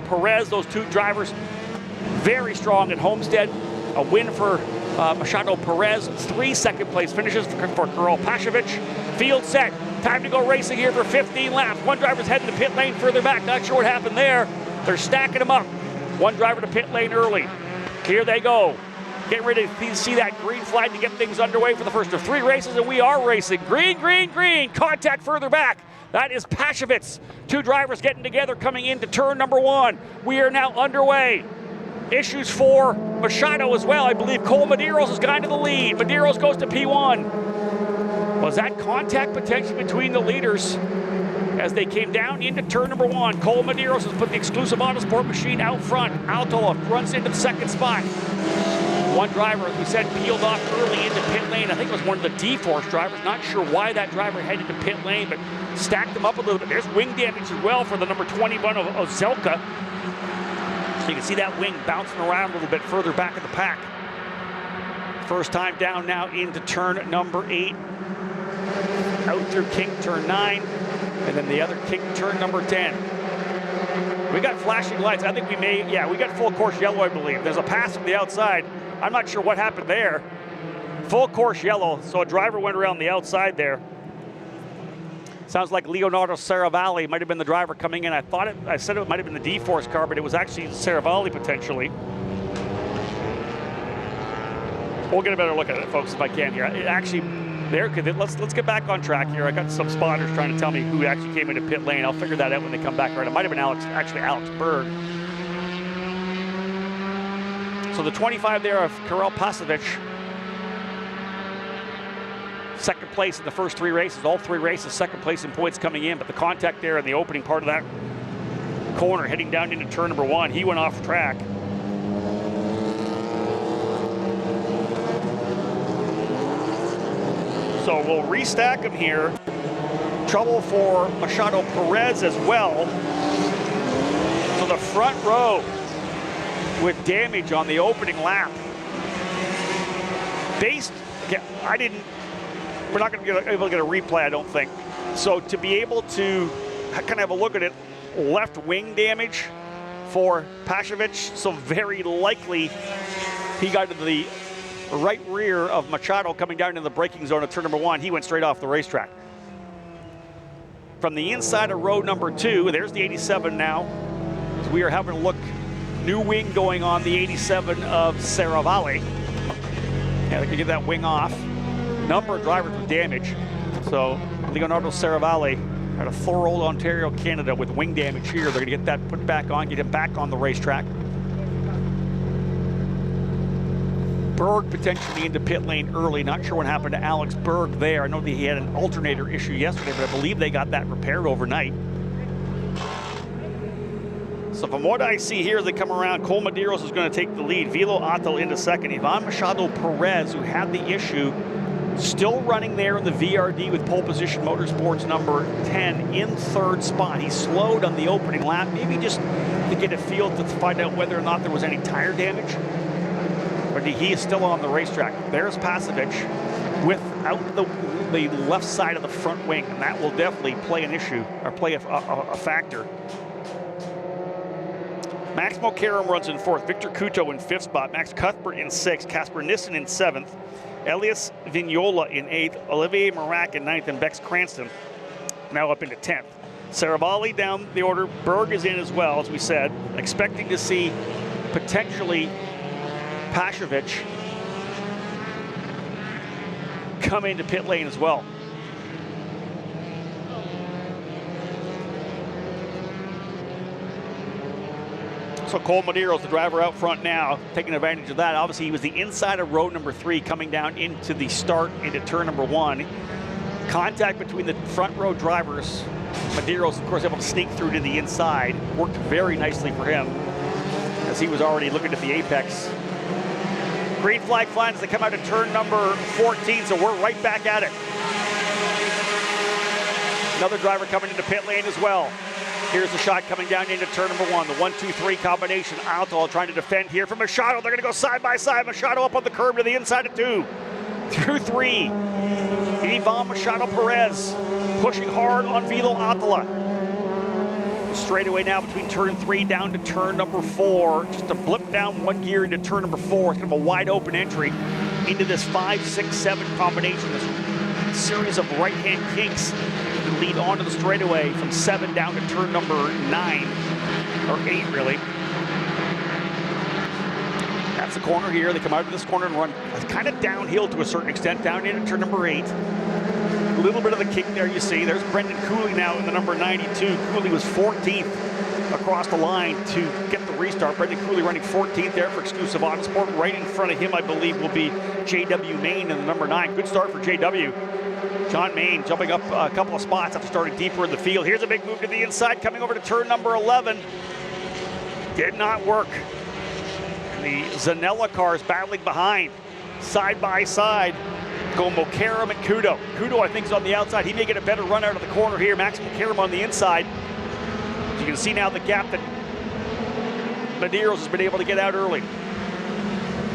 Perez. Those two drivers very strong at Homestead. A win for Machado Perez. 3 second-place finishes for Karel Pashovic. Field set. Time to go racing here for 15 laps. One driver's heading to pit lane further back. Not sure what happened there. They're stacking them up. One driver to pit lane early. Here they go. Getting ready to see that green flag to get things underway for the first of 3 races, and we are racing. Green, green, green. Contact further back. That is Pashovic. 2 drivers getting together coming into turn number 1. We are now underway. Issues for Machado as well. I believe Cole Medeiros has gone to the lead. Medeiros goes to P1. Was that contact potentially between the leaders as they came down into turn number 1? Cole Medeiros has put the exclusive Autosport machine out front. Altola runs into the second spot. One driver, as we said, peeled off early into pit lane. I think it was one of the D-Force drivers. Not sure why that driver headed to pit lane, but stacked them up a little bit. There's wing damage as well for the number 21 of Ozelka. So you can see that wing bouncing around a little bit further back in the pack. First time down now into turn number 8. Out through kink turn 9. And then the other kink turn number 10. We got flashing lights. I think we got full course yellow, I believe. There's a pass from the outside. I'm not sure what happened there. Full course yellow, so a driver went around the outside there. Sounds like Leonardo Saravalli might have been the driver coming in. I said it might have been the D-Force car, but it was actually Saravalli potentially. We'll get a better look at it, folks, if I can here. It actually, let's get back on track here. I got some spotters trying to tell me who actually came into pit lane. I'll figure that out when they come back around. It might have been Alex Berg. So the 25 there of Karel Pashovic. Second place in the first 3 races. All 3 races, second place in points coming in. But the contact there in the opening part of that corner heading down into turn number 1, he went off track. So we'll restack him here. Trouble for Machado Perez as well. So the front row with damage on the opening lap. We're not going to be able to get a replay, I don't think. So to be able to kind of have a look at it, left wing damage for Pashovic. So very likely he got to the right rear of Machado coming down into the braking zone of turn number 1. He went straight off the racetrack. From the inside of row number 2, there's the 87 now. As we are having a look, new wing going on the 87 of Saravalli. Yeah, they can get that wing off. Number of drivers with damage. So Leonardo Saravalli out of Thorold, Ontario, Canada with wing damage here. They're going to get that put back on, get him back on the racetrack. Berg potentially into pit lane early. Not sure what happened to Alex Berg there. I know that he had an alternator issue yesterday, but I believe they got that repaired overnight. So from what I see here as they come around, Cole Medeiros is going to take the lead. Vilo Atal into second. Ivan Machado Perez, who had the issue, still running there in the VRD with pole position Motorsports number 10 in 3rd spot. He slowed on the opening lap, maybe just to get a feel to find out whether or not there was any tire damage. But he is still on the racetrack. There's Pashovic without the left side of the front wing, and that will definitely play an issue, or play a factor. Max Mokaram runs in 4th, Victor Couto in 5th spot, Max Cuthbert in 6th, Casper Nissen in 7th, Elias Vignola in 8th, Olivier Marac in 9th, and Bex Cranston now up into 10th. Saravalli down the order. Berg is in as well, as we said. Expecting to see potentially Pashovic come into pit lane as well. So Cole Medeiros, the driver out front now, taking advantage of that. Obviously, he was the inside of row number 3 coming down into the start into turn number 1. Contact between the front row drivers. Medeiros, of course, able to sneak through to the inside. Worked very nicely for him as he was already looking at the apex. Green flag flying as they come out of turn number 14, so we're right back at it. Another driver coming into pit lane as well. Here's the shot coming down into turn number 1. The 1-2-3 combination. Alto trying to defend here from Machado. They're going to go side by side. Machado up on the curb to the inside of 2. Through 3. Ivan Machado Perez pushing hard on Vilo Atala. straightaway now between turn 3 down to turn number 4. Just a blip down 1 gear into turn number 4. It's kind of a wide open entry into this 5, 6, 7 combination. This series of right-hand kinks that lead onto the straightaway from 7 down to turn number 9, or 8 really. That's the corner here. They come out of this corner and run kind of downhill to a certain extent, down into turn number 8. A little bit of the kick there you see. There's Brendan Cooley now in the number 92. Cooley was 14th across the line to get the restart. Brendan Cooley running 14th there for Exclusive Autosport. Right in front of him, I believe, will be J.W. Main in the number 9. Good start for J.W. John Main jumping up a couple of spots after starting deeper in the field. Here's a big move to the inside, coming over to turn number 11. Did not work. And the Zanella cars battling behind, side by side. Go Mokaram and Kudo. Kudo, I think, is on the outside. He may get a better run out of the corner here. Max Mokaram on the inside. As you can see now the gap that Medeiros has been able to get out early.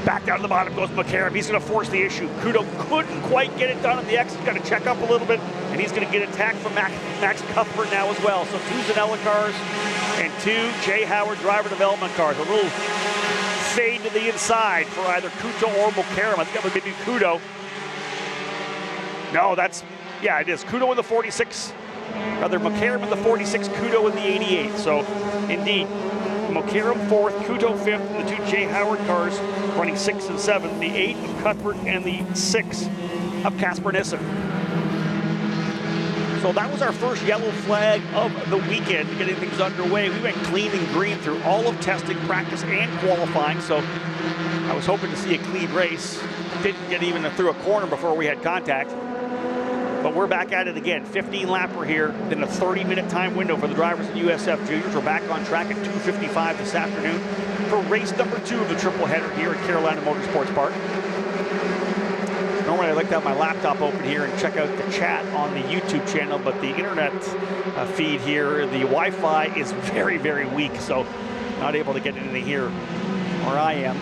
Back down to the bottom goes Mokaram. He's going to force the issue. Kudo couldn't quite get it done at the exit. He's got to check up a little bit, and he's going to get attacked from Max Cuthbert now as well. So 2 Zanella cars and 2 Jay Howard driver development cars. A little fade to the inside for either Kudo or Mokaram. I think that would be Kudo. No, yeah, it is. Kudo in the 46, rather Mokaram in the 46, Kudo in the 88. So, indeed, Mokaram 4th, Kudo 5th, and the 2 Jay Howard cars running 6 and 7. The 8 of Cuthbert and the 6 of Casper Nissen. So that was our first yellow flag of the weekend, getting things underway. We went clean and green through all of testing, practice, and qualifying. So I was hoping to see a clean race. Didn't get even through a corner before we had contact. But we're back at it again. 15 lapper here in a 30-minute time window for the drivers in USF Juniors. We're back on track at 2:55 this afternoon for race number 2 of the triple header here at Carolina Motorsports Park. Normally I like to have my laptop open here and check out the chat on the YouTube channel, but the internet feed here, the Wi-Fi is very, very weak, so not able to get anything here where I am.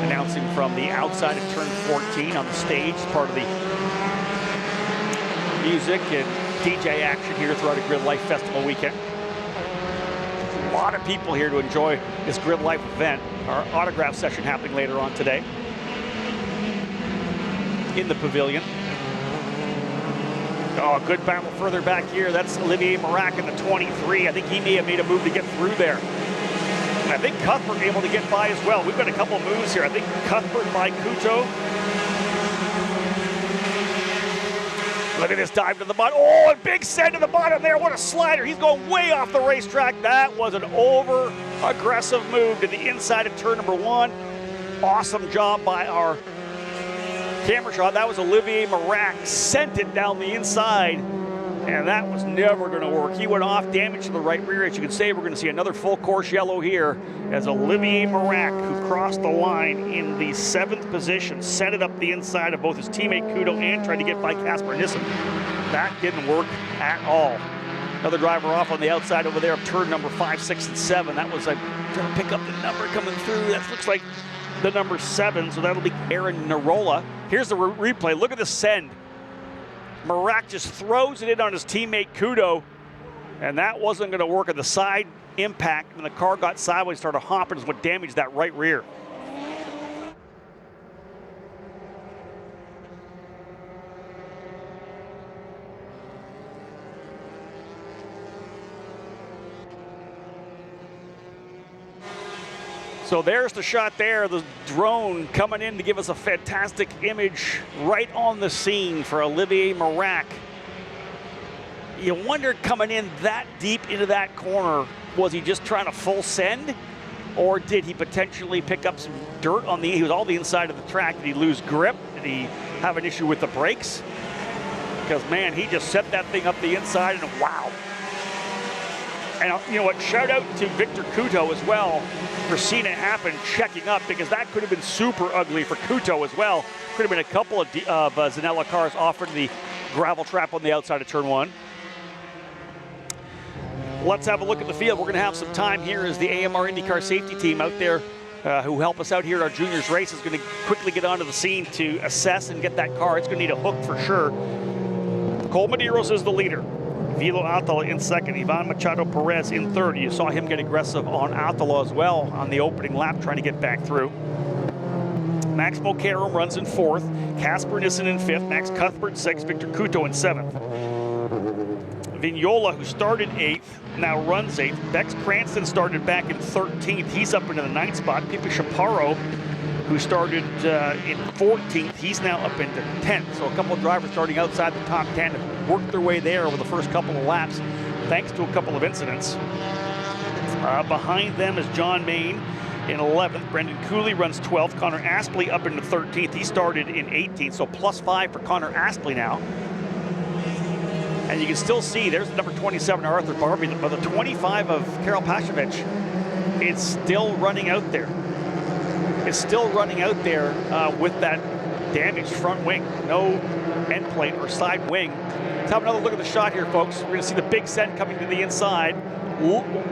Announcing from the outside of turn 14 on the stage, part of the music and DJ action here throughout a Grid Life Festival weekend. A lot of people here to enjoy this Grid Life event. Our autograph session happening later on today in the pavilion. Oh, good battle further back here. That's Olivier Marac in the 23. I think he may have made a move to get through there. And I think Cuthbert able to get by as well. We've got a couple moves here. I think Cuthbert by Kuto. Look at this dive to the bottom. Oh, a big send to the bottom there. What a slider. He's going way off the racetrack. That was an over-aggressive move to the inside of turn number 1. Awesome job by our camera shot. That was Olivier Marac. Sent it down the inside, and that was never going to work. He went off, damage to the right rear. As you can see, we're going to see another full course yellow here as Olivier Marac, who crossed the line in the 7th position, set it up the inside of both his teammate Kudo and tried to get by Casper Nissen. That didn't work at all. Another driver off on the outside over there of turn number 5, 6, and 7. That was, I'm trying to pick up the number coming through. That looks like the number 7, so that'll be Aaron Narola. Here's the replay. Look at the send. Marac just throws it in on his teammate Kudo, and that wasn't going to work. At the side impact, when the car got sideways, started hopping, is what damaged that right rear. So there's the shot there, the drone coming in to give us a fantastic image right on the scene for Olivier Marac. You wonder, coming in that deep into that corner, was he just trying to full send? Or did he potentially pick up some dirt on he was all the inside of the track? Did he lose grip? Did he have an issue with the brakes? Because, man, he just set that thing up the inside and wow. And you know what, shout out to Victor Kuto as well for seeing it happen, checking up, because that could have been super ugly for Kuto as well. Could have been a couple of Zanella cars offered the gravel trap on the outside of turn 1. Let's have a look at the field. We're going to have some time here as the AMR IndyCar safety team out there who help us out here at our juniors race is going to quickly get onto the scene to assess and get that car. It's going to need a hook for sure. Cole Medeiros is the leader. Vilo Atala in second, Ivan Machado Perez in third. You saw him get aggressive on Atala as well on the opening lap, trying to get back through. Max Mokaram runs in fourth, Casper Nissen in fifth, Max Cuthbert sixth, Victor Couto in seventh. Vignola, who started eighth, now runs eighth. Bex Cranston started back in 13th. He's up into the ninth spot. Pipe Chaparro, who started in 14th, he's now up into 10th. So a couple of drivers starting outside the top 10 have worked their way there over the first couple of laps, thanks to a couple of incidents. Behind them is John Main in 11th. Brendan Cooley runs 12th. Connor Aspley up into 13th. He started in 18th, so +5 for Connor Aspley now. And you can still see there's the number 27, Arthur Barbie, but the 25 of Karel Pashovic, it's still running out there. It's still running out there with that damaged front wing. No end plate or side wing. Let's have another look at the shot here, folks. We're going to see the big set coming to the inside.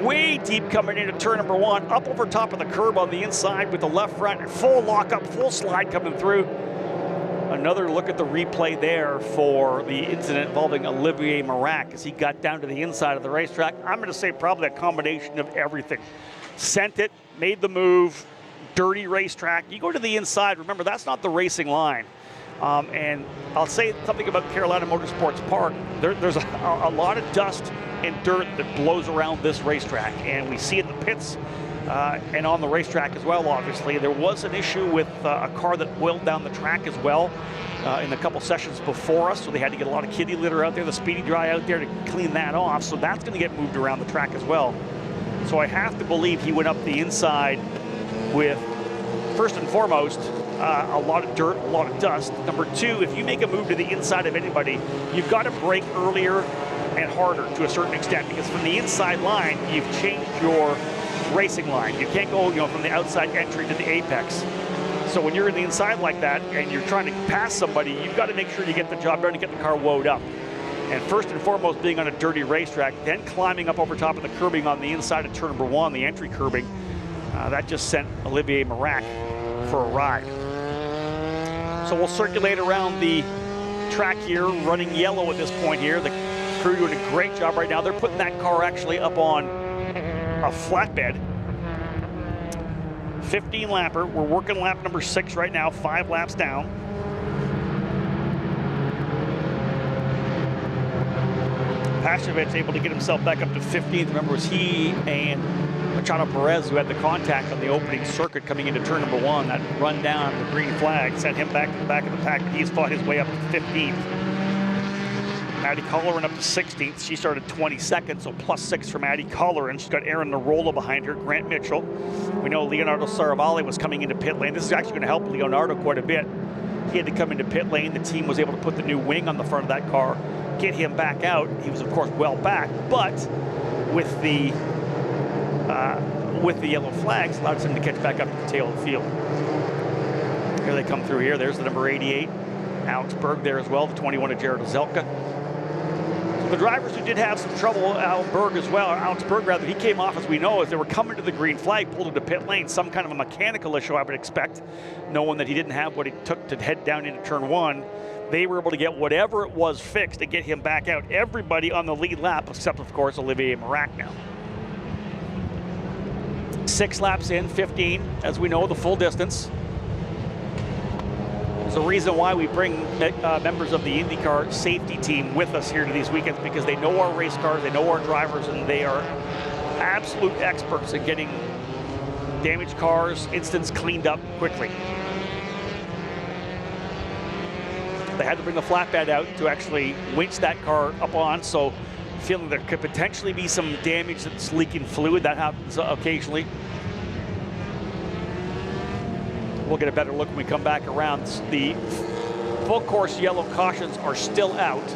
Way deep coming into turn number one. Up over top of the curb on the inside with the left front. Full lockup, full slide coming through. Another look at the replay there for the incident involving Olivier Marac as he got down to the inside of the racetrack. I'm going to say probably a combination of everything. Sent it, made the move, dirty racetrack. You go to the inside, remember, that's not the racing line. And I'll say something about Carolina Motorsports Park. There's a lot of dust and dirt that blows around this racetrack, and we see it in the pits and on the racetrack as well, obviously. There was an issue with a car that boiled down the track as well in a couple sessions before us, so they had to get a lot of kitty litter out there, the speedy dry out there to clean that off, so that's going to get moved around the track as well. So I have to believe he went up the inside with, first and foremost, a lot of dirt, a lot of dust. Number two, if you make a move to the inside of anybody, you've got to brake earlier and harder to a certain extent, because from the inside line, you've changed your racing line. You can't go, from the outside entry to the apex. So when you're in the inside like that and you're trying to pass somebody, you've got to make sure you get the job done and get the car woed up. And first and foremost, being on a dirty racetrack, then climbing up over top of the curbing on the inside of turn number one, the entry curbing, that just sent Olivier Marac for a ride. So we'll circulate around the track here, running yellow at this point here. The crew doing a great job right now. They're putting that car actually up on a flatbed. 15 lapper. We're working lap number 6 right now, 5 laps down. Pashovic able to get himself back up to 15th. Remember, it was he and Machado Perez who had the contact on the opening circuit coming into turn number 1. That run down the green flag sent him back to the back of the pack, but he's fought his way up to 15th. Maddie Colleran up to 16th. She started 22nd, so +6 for Maddie Colleran. She's got Aaron Narola behind her, Grant Mitchell. We know Leonardo Saravalli was coming into pit lane. This is actually going to help Leonardo quite a bit. He had to come into pit lane. The team was able to put the new wing on the front of that car, get him back out. He was, of course, well back, but with the yellow flags, allowed him to catch back up to the tail of the field. Here they come through here. There's the number 88, Alex Berg there as well, the 21 of Jared Zelka. The drivers who did have some trouble, Alex Berg rather, he came off, as we know, as they were coming to the green flag, pulled into pit lane, some kind of a mechanical issue, I would expect, knowing that he didn't have what it took to head down into turn 1. They were able to get whatever it was fixed to get him back out. Everybody on the lead lap, except, of course, Olivier Marac now. 6 laps in, 15, as we know, the full distance. There's a reason why we bring members of the IndyCar safety team with us here to these weekends, because they know our race cars, they know our drivers, and they are absolute experts in getting damaged cars, incidents cleaned up quickly. They had to bring the flatbed out to actually winch that car up on, so feeling there could potentially be some damage that's leaking fluid. That happens occasionally. We'll get a better look when we come back around. The full course yellow cautions are still out.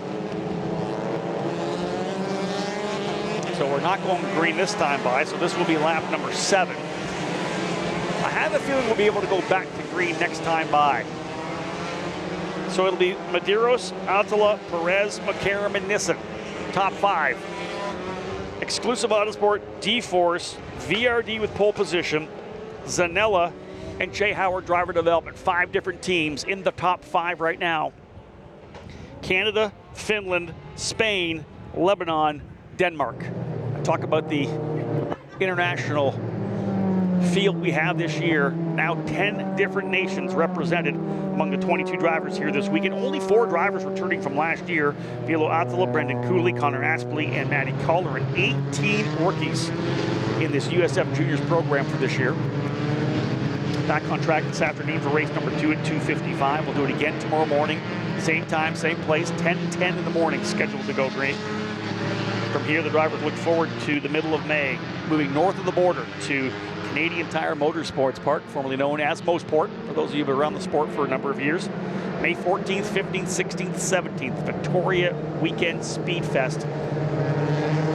So we're not going green this time by, so this will be lap number 7. I have a feeling we'll be able to go back to green next time by. So it'll be Medeiros, Atala, Perez, McCarron, and Nissen. Top 5. Exclusive Autosport, D-Force, VRD with pole position, Zanella, and Jay Howard driver development. 5 different teams in the top 5 right now. Canada, Finland, Spain, Lebanon, Denmark. Talk about the international field we have this year. Now 10 different nations represented among the 22 drivers here this weekend. Only 4 drivers returning from last year. Vilo Attila, Brendan Cooley, Connor Aspley, and Matty Collar, and 18 rookies in this USF Juniors program for this year. Back on track this afternoon for race number 2 at 2:55. We'll do it again tomorrow morning. Same time, same place, 10:10 in the morning, scheduled to go green. From here, the drivers look forward to the middle of May, moving north of the border to Canadian Tire Motorsports Park, formerly known as Mosport, for those of you who have been around the sport for a number of years. May 14th, 15th, 16th, 17th, Victoria Weekend Speed Fest.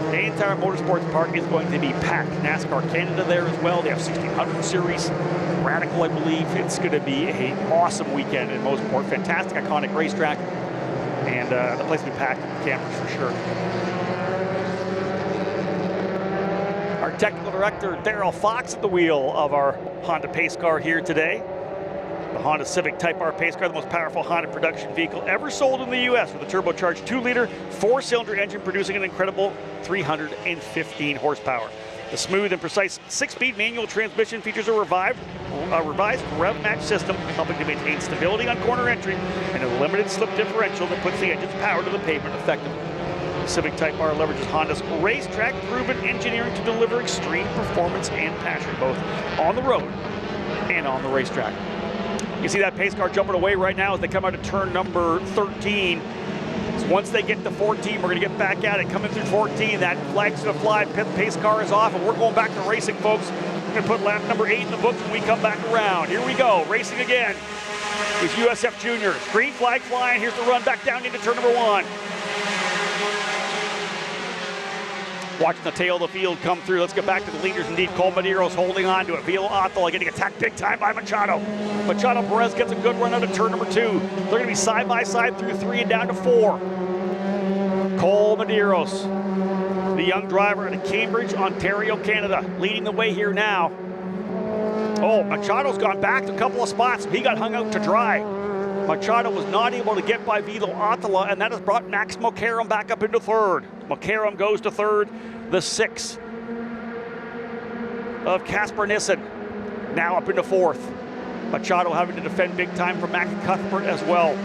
Canadian Tire Motorsports Park is going to be packed. NASCAR Canada there as well. They have 1600 series. Radical, I believe. It's going to be an awesome weekend in Mosport. Fantastic, iconic racetrack. And the place will be packed with cameras for sure. Our technical director, Darrell Fox, at the wheel of our Honda pace car here today. The Honda Civic Type R pace car, the most powerful Honda production vehicle ever sold in the U.S. with a turbocharged 2-liter, 4-cylinder engine producing an incredible 315 horsepower. The smooth and precise 6-speed manual transmission features a revised rev match system, helping to maintain stability on corner entry and a limited slip differential that puts the engine's power to the pavement effectively. The Civic Type R leverages Honda's racetrack-proven engineering to deliver extreme performance and passion, both on the road and on the racetrack. You see that pace car jumping away right now as they come out of turn number 13. So once they get to 14, we're going to get back at it. Coming through 14, that flag's going to fly, pace car is off, and we're going back to racing, folks. We're going to put lap number 8 in the books when we come back around. Here we go, racing again. It's USF Juniors. Green flag flying. Here's the run back down into turn number 1. Watching the tail of the field come through. Let's get back to the leaders indeed. Cole Medeiros holding on to it. Vilo Attila getting attacked big time by Machado. Machado Perez gets a good run out of turn number 2. They're going to be side by side through 3 and down to 4. Cole Medeiros, the young driver out of Cambridge, Ontario, Canada, leading the way here now. Oh, Machado's gone back a couple of spots. He got hung out to dry. Machado was not able to get by Vilo Attila, and that has brought Max Mokaram back up into 3rd. Mokaram goes to 3rd. The 6 of Casper Nissen now up into 4th. Machado having to defend big time from Max Cuthbert as well.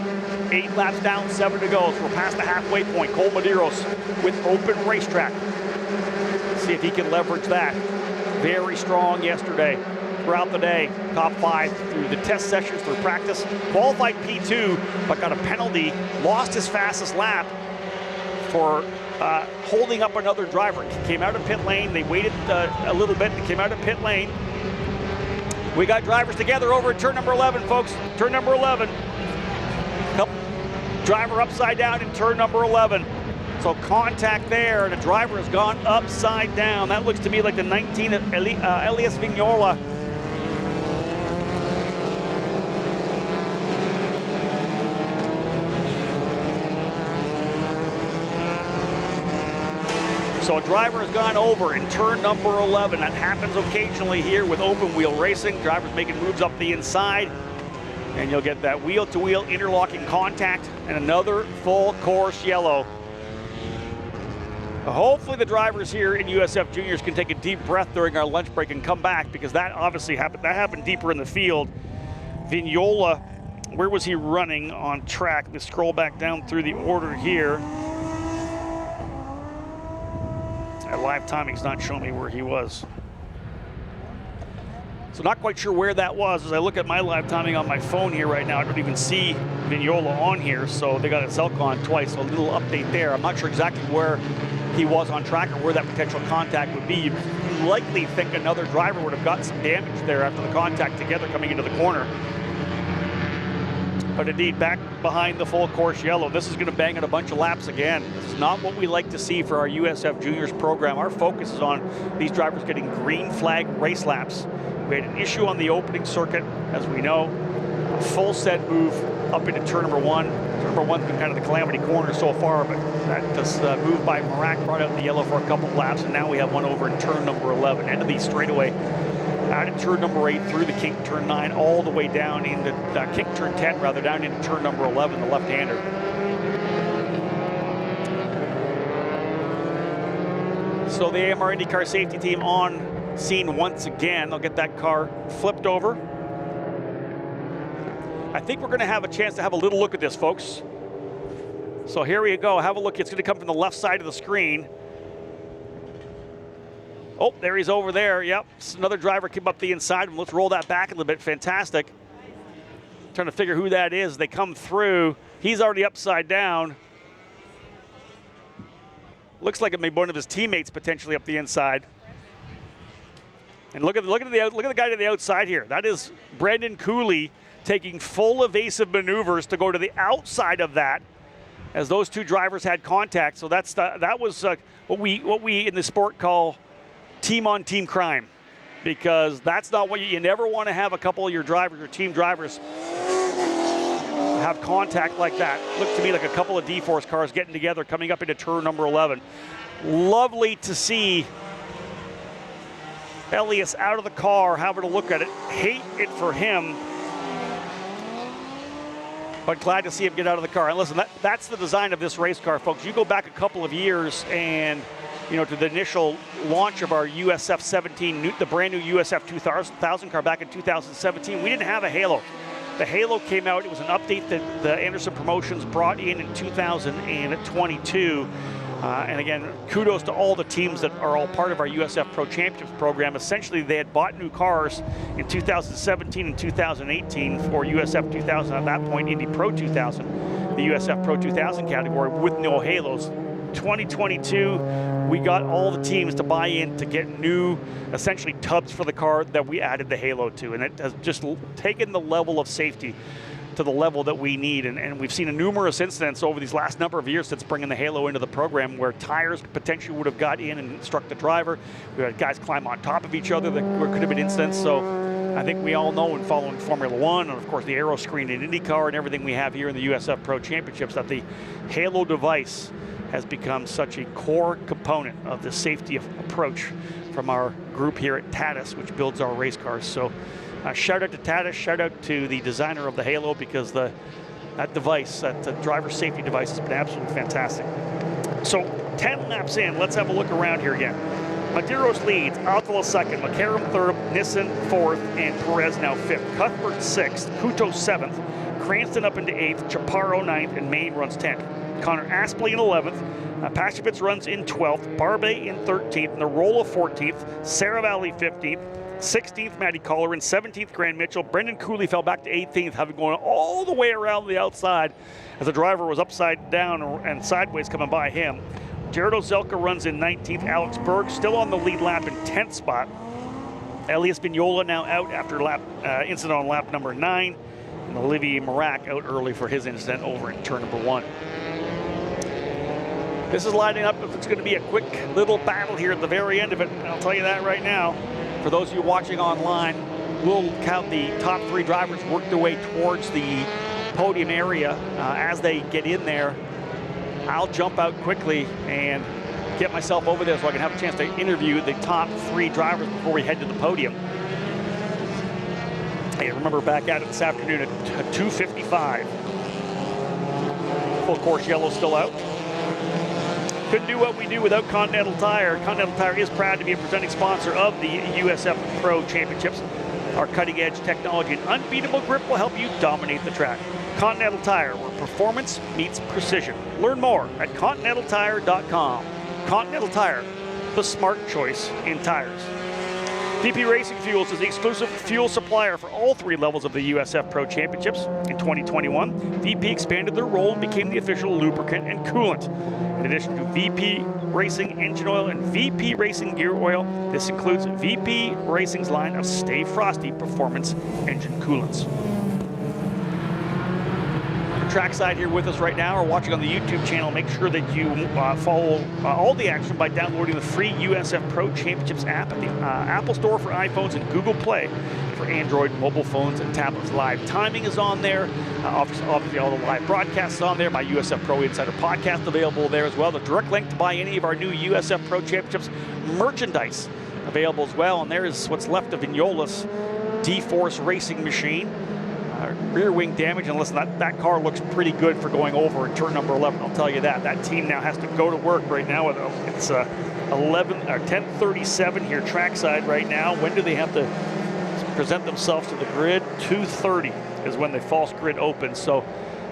8 laps down, 7 to go. So we're past the halfway point. Cole Medeiros with open racetrack. See if he can leverage that. Very strong yesterday. Throughout the day, top 5 through the test sessions, through practice. Qualified P2, but got a penalty. Lost his fastest lap for holding up another driver. Came out of pit lane. They waited a little bit. They came out of pit lane. We got drivers together over at turn number 11, folks. Turn number 11. Driver upside down in turn number 11. So contact there, and the driver has gone upside down. That looks to me like the 19 of Elias Vignola. So a driver has gone over in turn number 11. That happens occasionally here with open wheel racing. Drivers making moves up the inside. And you'll get that wheel-to-wheel interlocking contact and another full course yellow. Hopefully the drivers here in USF Juniors can take a deep breath during our lunch break and come back, because that obviously happened. That happened deeper in the field. Vignola, where was he running on track? Let's scroll back down through the order here. That live timing's not showing me where he was. So not quite sure where that was. As I look at my live timing on my phone here right now, I don't even see Vignola on here, so they got it Selcon twice, so a little update there. I'm not sure exactly where he was on track or where that potential contact would be. You'd likely think another driver would have gotten some damage there after the contact together coming into the corner. But indeed, back behind the full course yellow. This is going to bang out a bunch of laps again. This is not what we like to see for our USF Juniors program. Our focus is on these drivers getting green flag race laps. We had an issue on the opening circuit, as we know. A full set move up into turn number 1. Turn number 1's been kind of the calamity corner so far, but that move by Marak brought out the yellow for a couple of laps, and now we have one over in turn number 11. End of the straightaway out in turn number 8 through the kink turn 9, all the way down into kink turn 10, rather, down into turn number 11, the left-hander. So the AMR IndyCar safety team on scene once again. They'll get that car flipped over. I think we're going to have a chance to have a little look at this, folks. So here we go. Have a look. It's going to come from the left side of the screen. Oh, there he's over there. Yep. Another driver came up the inside. Let's roll that back a little bit. Fantastic. Trying to figure who that is. They come through. He's already upside down. Looks like it may be one of his teammates potentially up the inside. And look at the guy to the outside here. That is Brendan Cooley taking full evasive maneuvers to go to the outside of that, as those two drivers had contact. So that was what we in the sport call team-on-team crime, because that's not what you never want to have a couple of your drivers, your team drivers, have contact like that. Looked to me like a couple of D-Force cars getting together coming up into turn number 11. Lovely to see Elias out of the car, having a look at it. Hate it for him, but glad to see him get out of the car. And listen, that's the design of this race car, folks. You go back a couple of years and, you know, to the initial launch of our USF 17, the brand new USF 2000 car back in 2017, we didn't have a halo. The halo came out. It was an update that the Anderson Promotions brought in 2022. And again, kudos to all the teams that are all part of our USF Pro Championships program. Essentially, they had bought new cars in 2017 and 2018 for USF 2000, at that point, Indy Pro 2000, the USF Pro 2000 category with no halos. 2022, we got all the teams to buy in to get new, essentially, tubs for the car that we added the halo to. And it has just taken the level of safety to the level that we need. And we've seen numerous incidents over these last number of years since bringing the halo into the program where tires potentially would have got in and struck the driver. We had guys climb on top of each other. There could have been incidents. So I think we all know, in following Formula One and of course the aero screen in IndyCar and everything we have here in the USF Pro Championships, that the halo device has become such a core component of the safety approach from our group here at Tatis, which builds our race cars. So shout out to Tatis, shout out to the designer of the halo, because that device, that driver safety device, has been absolutely fantastic. So 10 laps in, let's have a look around here again. Medeiros leads, Altala second, McCarron third, Nissen fourth, and Perez now fifth. Cuthbert sixth, Couto seventh, Cranston up into eighth, Chaparro ninth, and Main runs 10th. Connor Aspley in 11th, Pashovitz runs in 12th, Barbe in 13th, Narola 14th, Saravalli 15th, 16th Matty Colleran, 17th Grant Mitchell. Brendan Cooley fell back to 18th, having gone all the way around the outside as the driver was upside down and sideways coming by him. Jared Ozelka runs in 19th, Alex Berg still on the lead lap in 10th spot. Elias Vignola now out after incident on lap number 9, and Olivier Marac out early for his incident over in turn number 1. This is lining up. It's going to be a quick little battle here at the very end of it. I'll tell you that right now. For those of you watching online, we'll count the top 3 drivers work their way towards the podium area. As they get in there, I'll jump out quickly and get myself over there so I can have a chance to interview the top 3 drivers before we head to the podium. Hey, remember back at it this afternoon at 2:55. Full course yellow still out. Couldn't do what we do without Continental Tire. Continental Tire is proud to be a presenting sponsor of the USF Pro Championships. Our cutting-edge technology and unbeatable grip will help you dominate the track. Continental Tire, where performance meets precision. Learn more at continentaltire.com. Continental Tire, the smart choice in tires. VP Racing Fuels is the exclusive fuel supplier for all 3 levels of the USF Pro Championships. In 2021, VP expanded their role and became the official lubricant and coolant. In addition to VP Racing engine oil and VP Racing gear oil, this includes VP Racing's line of Stay Frosty performance engine coolants. Trackside here with us right now, or watching on the YouTube channel, make sure that you follow all the action by downloading the free USF Pro Championships app at the Apple Store for iPhones and Google Play for Android mobile phones and tablets. Live timing is on there. Obviously, all the live broadcasts on there. My USF Pro Insider podcast available there as well. The direct link to buy any of our new USF Pro Championships merchandise available as well. And there is what's left of Vignola's D-Force racing machine. Rear wing damage, and listen, that car looks pretty good for going over in turn number 11. I'll tell you that. That team now has to go to work right now with it's a 10:37 here trackside right now. When do they have to present themselves to the grid? 2:30 is when the false grid opens. So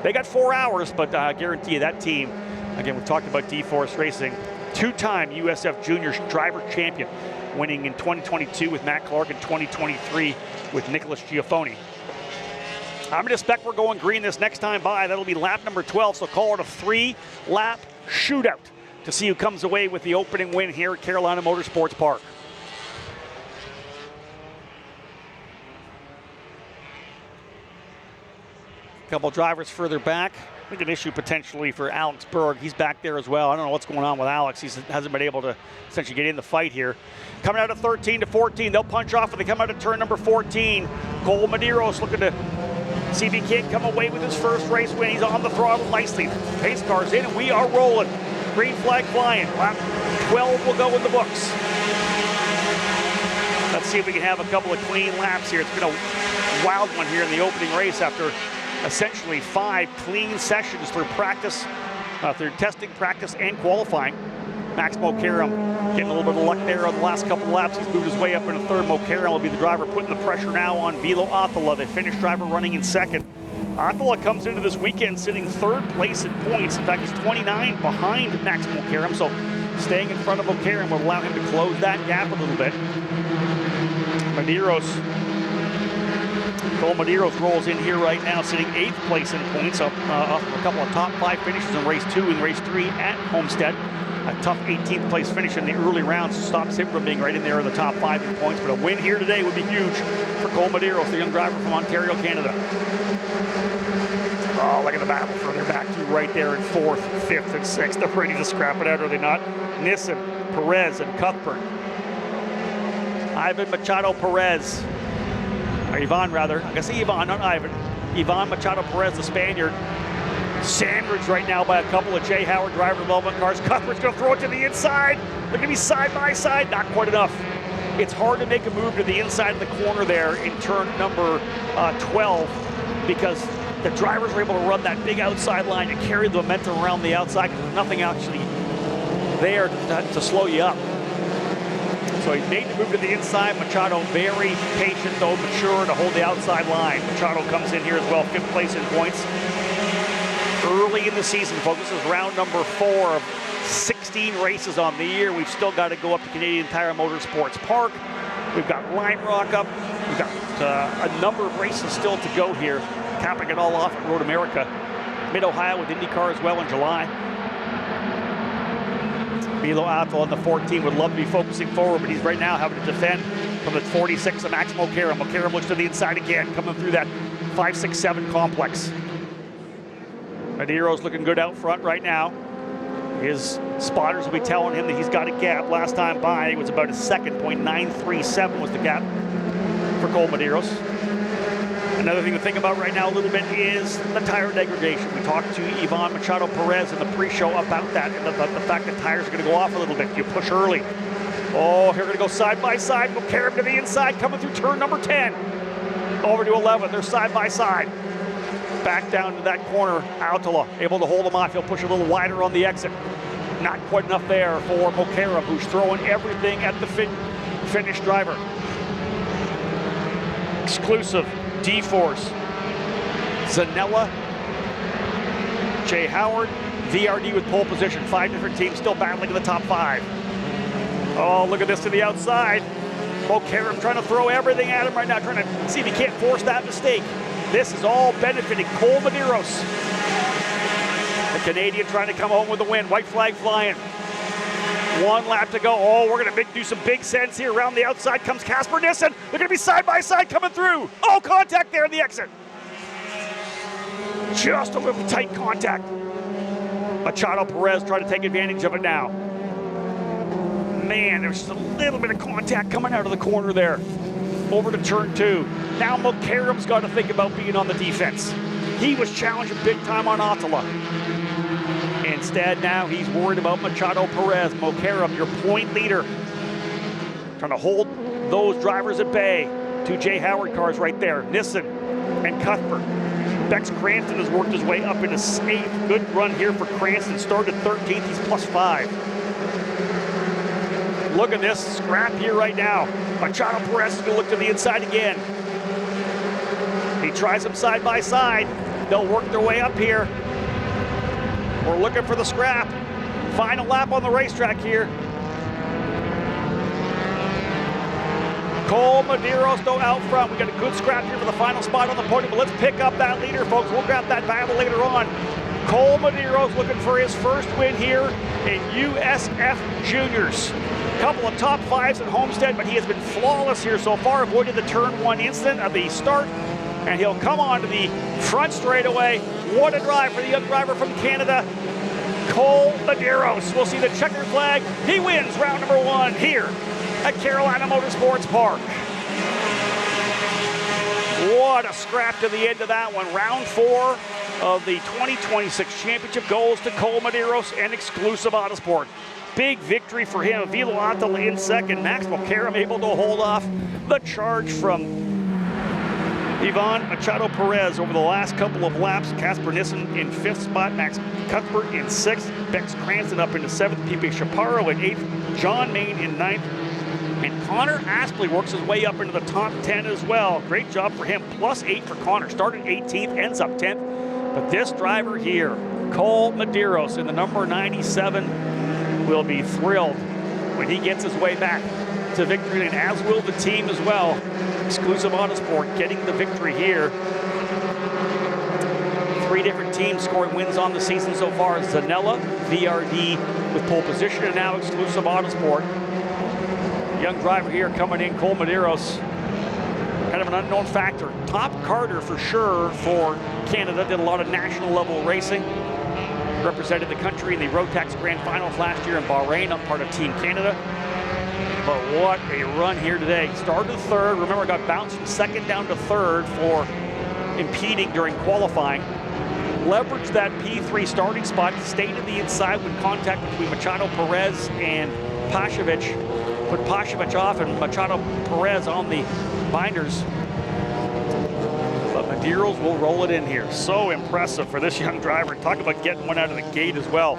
they got 4 hours, but I guarantee you that team, again, we've talked about D-Force Racing, two-time USF Junior driver champion, winning in 2022 with Matt Clark and 2023 with Nicholas Giaffoni. I'm going to expect we're going green this next time by. That'll be lap number 12, so call it a 3-lap shootout to see who comes away with the opening win here at Carolina Motorsports Park. A couple drivers further back. I think an issue potentially for Alex Berg. He's back there as well. I don't know what's going on with Alex. He hasn't been able to essentially get in the fight here. Coming out of 13 to 14, they'll punch off when they come out of turn number 14. Cole Medeiros looking to see if he can't come away with his first race win. He's on the throttle nicely. Pace car's in and we are rolling. Green flag flying. Lap 12 will go in the books. Let's see if we can have a couple of clean laps here. It's been a wild one here in the opening race after essentially 5 clean sessions through practice, through testing, practice, and qualifying. Max Mokaram getting a little bit of luck there on the last couple of laps. He's moved his way up into third. Mokaram will be the driver putting the pressure now on Vilo Atala, the Finnish driver running in second. Atala comes into this weekend sitting third place in points. In fact, he's 29 behind Max Mokaram, so staying in front of Mokaram will allow him to close that gap a little bit. Cole Medeiros rolls in here right now, sitting 8th place in points, off a couple of top 5 finishes in race 2 and race 3 at Homestead. A tough 18th place finish in the early rounds stops him from being right in there in the top 5 in points, but a win here today would be huge for Cole Medeiros, the young driver from Ontario, Canada. Oh, look at the battle further back to right there in 4th, 5th, and 6th. They're ready to scrap it out, are they not? Nissen, Perez, and Cuthbert. Ivan Machado Perez. Or Ivan, rather. I'm going to say Ivan, not Ivan. Ivan Machado Perez, the Spaniard. Sandwiched right now by a couple of Jay Howard driver development cars. Cuthbert's going to throw it to the inside. They're going to be side by side. Not quite enough. It's hard to make a move to the inside of the corner there in turn number 12 because the drivers were able to run that big outside line and carry the momentum around the outside because there's nothing actually there to slow you up. So he made the move to the inside. Machado very patient, though mature to hold the outside line. Machado comes in here as well, 5th place in points. Early in the season, folks, this is round number 4 of 16 races on the year. We've still got to go up to Canadian Tire Motorsports Park. We've got Lime Rock up. We've got a number of races still to go here, capping it all off at Road America. Mid-Ohio with IndyCar as well in July. Vilo Atala on the 14 would love to be focusing forward, but he's right now having to defend from the 46 of Max Mokaram. Mokaram looks to the inside again, coming through that 5, 6, 7 complex. Medeiros looking good out front right now. His spotters will be telling him that he's got a gap. Last time by, it was about a second. 0.937 was the gap for Cole Medeiros. Another thing to think about right now a little bit is the tire degradation. We talked to Ivan Machado Perez in the pre-show about that and the fact that tires are going to go off a little bit. You push early. Oh, here we're going to go side by side. Mokaram to the inside, coming through turn number 10. Over to 11. They're side by side. Back down to that corner. Atala able to hold him off. He'll push a little wider on the exit. Not quite enough there for Mokaram, who's throwing everything at the Finnish driver. Exclusive D-Force. Zanella, Jay Howard, VRD with pole position. 5 different teams still battling in the top 5. Oh, look at this to the outside. Mokaram trying to throw everything at him right now, trying to see if he can't force that mistake. This is all benefiting Cole Medeiros. The Canadian trying to come home with the win. White flag flying. 1 lap to go. Oh, we're going to do some big sense here. Around the outside comes Casper Nissen. They're going to be side by side coming through. Oh, contact there in the exit. Just a little tight contact. Machado Perez trying to take advantage of it now. Man, there's just a little bit of contact coming out of the corner there. Over to turn 2. Now Mokaram's got to think about being on the defense. He was challenging big time on Atala. Instead, now he's worried about Machado Perez. Mokaram, your point leader. Trying to hold those drivers at bay. 2 Jay Howard cars right there. Nissen and Cuthbert. Bex Cranston has worked his way up into 8th. Good run here for Cranston. Started 13th. He's plus 5. Look at this scrap here right now. Machado Perez is going to look to the inside again. He tries them side by side. They'll work their way up here. We're looking for the scrap. Final lap on the racetrack here. Cole Medeiros though out front. We got a good scrap here for the final spot on the podium, but let's pick up that leader, folks. We'll grab that battle later on. Cole Medeiros looking for his first win here in USF Juniors. Couple of top fives at Homestead, but he has been flawless here so far, avoided the turn one incident of the start, and he'll come on to the front straightaway. What a drive for the young driver from Canada, Cole Medeiros. We'll see the checkered flag. He wins round number one here at Carolina Motorsports Park. What a scrap to the end of that one. Round four of the 2026 championship goes to Cole Medeiros and Exclusive Autosport. Big victory for him. Vilo Antala in second. Max Mulcairn able to hold off the charge from Ivan Machado Perez over the last couple of laps. Casper Nissen in fifth spot. Max Cuthbert in sixth. Bex Cranston up into seventh. Pipe Chaparro in eighth. John Main in ninth. And Connor Aspley works his way up into the top 10 as well. Great job for him. +8 for Connor. Started 18th, ends up 10th. But this driver here, Cole Medeiros in the number 97, will be thrilled when he gets his way back to victory, and as will the team as well. Exclusive Autosport getting the victory here. 3 different teams scoring wins on the season so far. Zanella, VRD with pole position, and now Exclusive Autosport. Young driver here coming in, Cole Medeiros, kind of an unknown factor. Top carter for sure for Canada, did a lot of national level racing. Represented the country in the Rotax Grand Finals last year in Bahrain, up part of Team Canada. But what a run here today. Started third, remember got bounced from second down to third for impeding during qualifying. Leveraged that P3 starting spot, stayed to the inside when contact between Machado Perez and Pashovic. Put Pashovic off and Machado Perez on the binders. But Medeiros will roll it in here. So impressive for this young driver. Talk about getting one out of the gate as well.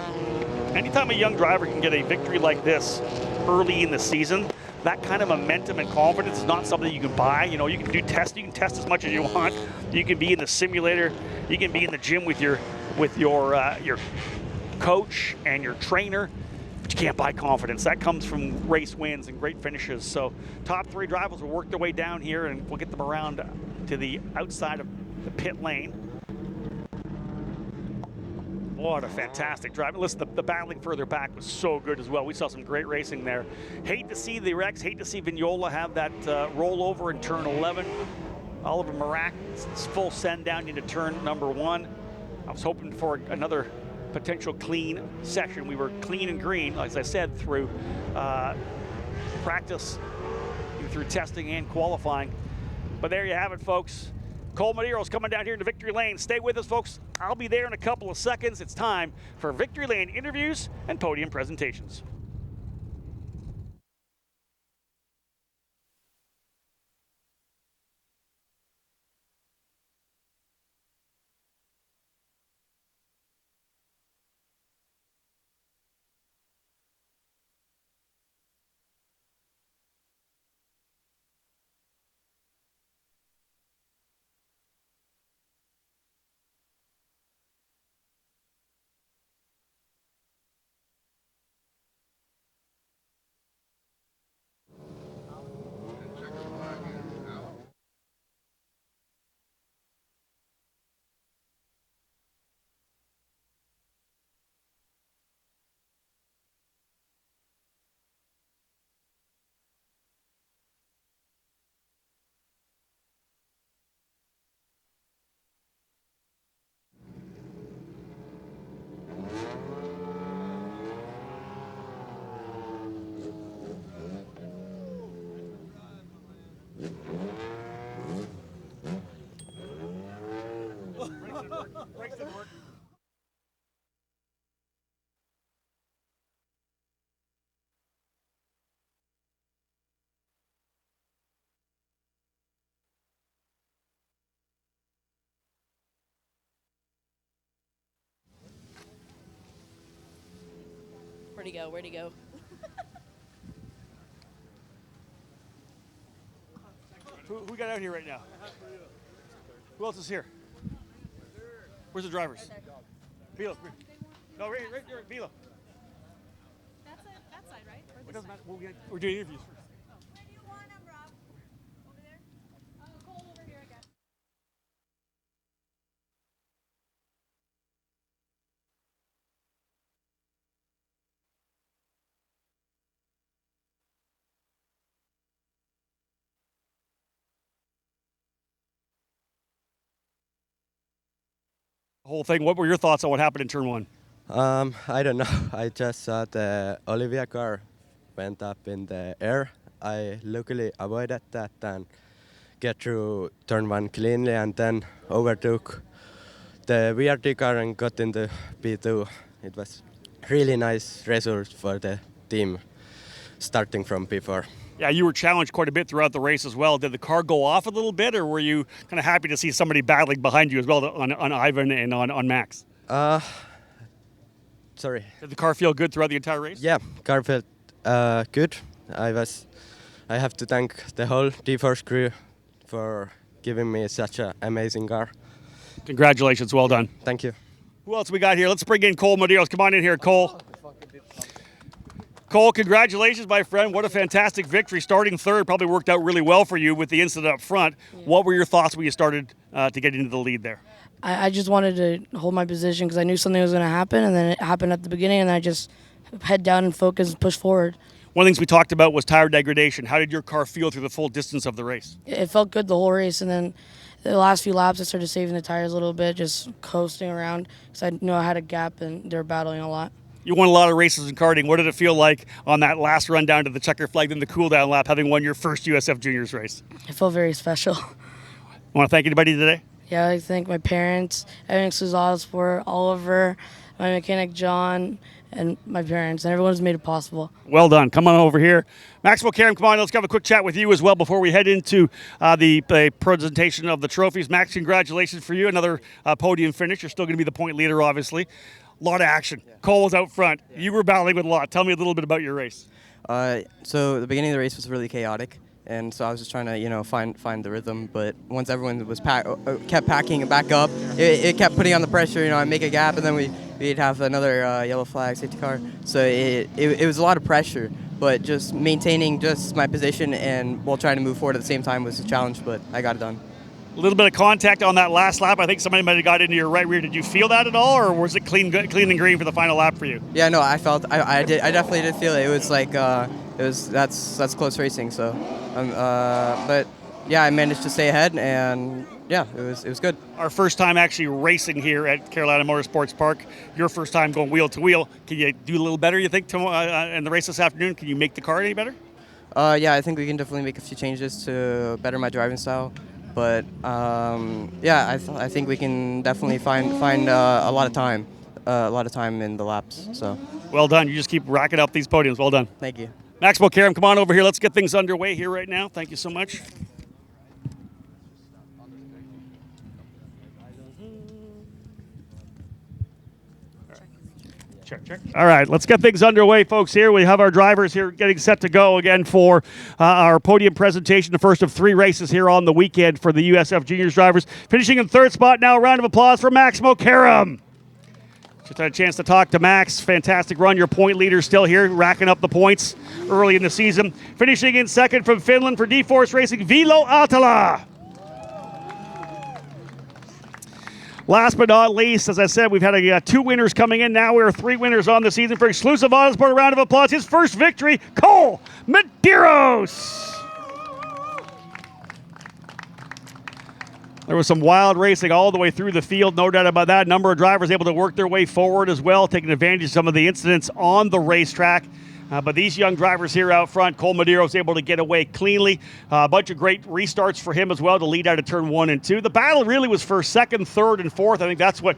Anytime a young driver can get a victory like this early in the season, that kind of momentum and confidence is not something you can buy. You know, you can do tests, you can test as much as you want. You can be in the simulator, you can be in the gym with your coach and your trainer. But you can't buy confidence. That comes from race wins and great finishes. So top 3 drivers will work their way down here, and we'll get them around to the outside of the pit lane. What a fantastic drive. Listen, the battling further back was so good as well. We saw some great racing there. Hate to see the wrecks, hate to see Vignola have that rollover in turn 11. Oliver Marac, full send down into turn number 1. I was hoping for another potential clean session. We were clean and green, as I said, through practice, through testing and qualifying. But there you have it, folks. Cole Medeiros coming down here into Victory Lane. Stay with us, folks. I'll be there in a couple of seconds. It's time for Victory Lane interviews and podium presentations. Brakes didn't work. Where'd he go? Where'd he go? Who we got out here right now? Who else is here? Where's the drivers? Velo. No, right there, Velo. That's that side, right? Or It this doesn't side? matter. We're doing interviews first. Where do you want them, Rob? Over there? Cole over here, I guess. The whole thing. What were your thoughts on what happened in turn one? I don't know. I just saw the Olivia car went up in the air. I luckily avoided that and get through turn one cleanly and then overtook the VRT car and got into P2. It was really nice result for the team starting from P4. Yeah, you were challenged quite a bit throughout the race as well. Did the car go off a little bit, or were you kind of happy to see somebody battling behind you as well on Ivan and on Max? Sorry. Did the car feel good throughout the entire race? Yeah, car felt good. I have to thank the whole D4 crew for giving me such an amazing car. Congratulations, well done. Thank you. Who else we got here? Let's bring in Cole Medeiros. Come on in here, Cole. Cole, congratulations, my friend. What a fantastic victory. Starting third probably worked out really well for you with the incident up front. Yeah. What were your thoughts when you started to get into the lead there? I just wanted to hold my position because I knew something was going to happen, and then it happened at the beginning, and I just head down and focus and push forward. One of the things we talked about was tire degradation. How did your car feel through the full distance of the race? It felt good the whole race, and then the last few laps I started saving the tires a little bit, just coasting around because I knew I had a gap and they were battling a lot. You won a lot of races in karting. What did it feel like on that last run down to the checker flag, then the cool down lap, having won your first USF Juniors race? It felt very special. Want to thank anybody today? Yeah, I'd like to thank my parents, everything Suzasport, Oliver, my mechanic John, and my parents, and everyone who's made it possible. Well done. Come on over here. Maxwell Karam, come on, let's have a quick chat with you as well before we head into the presentation of the trophies. Max, congratulations for you. Another podium finish. You're still going to be the point leader, obviously. A lot of action. Yeah. Cole was out front. Yeah. You were battling with a lot. Tell me a little bit about your race. So the beginning of the race was really chaotic, and so I was just trying to, find the rhythm. But once everyone was kept packing it back up, it kept putting on the pressure. I make a gap, and then we'd have another yellow flag safety car. So it was a lot of pressure. But just maintaining just my position and while trying to move forward at the same time was a challenge. But I got it done. A little bit of contact on that last lap. I think somebody might have got into your right rear. Did you feel that at all, or was it clean and green for the final lap for you? Yeah, no, I felt I definitely did feel it. It was like that's close racing. So, but yeah, I managed to stay ahead, and yeah, it was good. Our first time actually racing here at Carolina Motorsports Park. Your first time going wheel to wheel. Can you do a little better? You think in the race this afternoon? Can you make the car any better? Yeah, I think we can definitely make a few changes to better my driving style. But yeah, I think we can definitely find a lot of time in the laps. So well done. You just keep racking up these podiums. Well done. Thank you. Maxwell Karam, come on over here. Let's get things underway here right now. Thank you so much. Check. All right, let's get things underway, folks. Here we have our drivers here getting set to go again for our podium presentation, the first of 3 races here on the weekend for the USF Juniors drivers. Finishing in third spot now, a round of applause for Maxwell Karam. Just had a chance to talk to Max. Fantastic run. Your point leader still here, racking up the points early in the season. Finishing in second from Finland for D-Force Racing, Velo Atala. Last but not least, as I said, we've had 2 winners coming in. Now we are 3 winners on the season for Exclusive Autosport. A round of applause. His first victory, Cole Medeiros. There was some wild racing all the way through the field, no doubt about that. A number of drivers able to work their way forward as well, taking advantage of some of the incidents on the racetrack. But these young drivers here out front, Cole Medeiros able to get away cleanly. A bunch of great restarts for him as well to lead out of turn 1 and 2. The battle really was for second, third, and fourth. I think that's what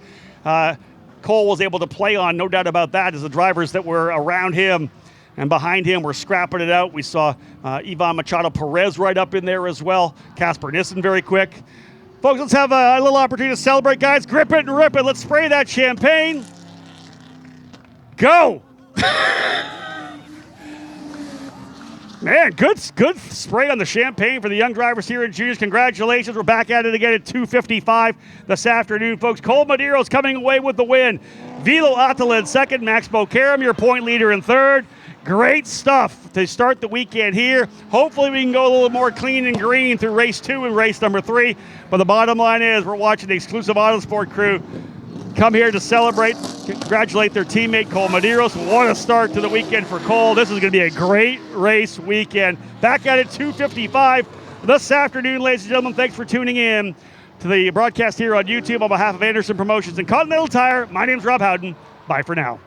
Cole was able to play on, no doubt about that, as the drivers that were around him and behind him were scrapping it out. We saw Ivan Machado Perez right up in there as well. Casper Nissen very quick. Folks, let's have a little opportunity to celebrate, guys. Grip it and rip it. Let's spray that champagne. Go! Man, good spray on the champagne for the young drivers here in juniors. Congratulations. We're back at it again at 2:55 this afternoon, folks. Cole Medeiros coming away with the win. Vilo Attila in second. Max Bocaram, your point leader, in third. Great stuff to start the weekend here. Hopefully we can go a little more clean and green through race 2 and race number 3. But the bottom line is we're watching the exclusive Autosport crew come here to celebrate, congratulate their teammate Cole Medeiros. What a start to the weekend for Cole. This is going to be a great race weekend. Back at it 2:55 this afternoon, ladies and gentlemen. Thanks for tuning in to the broadcast here on YouTube. On behalf of Anderson Promotions and Continental Tire, my name's Rob Howden. Bye for now.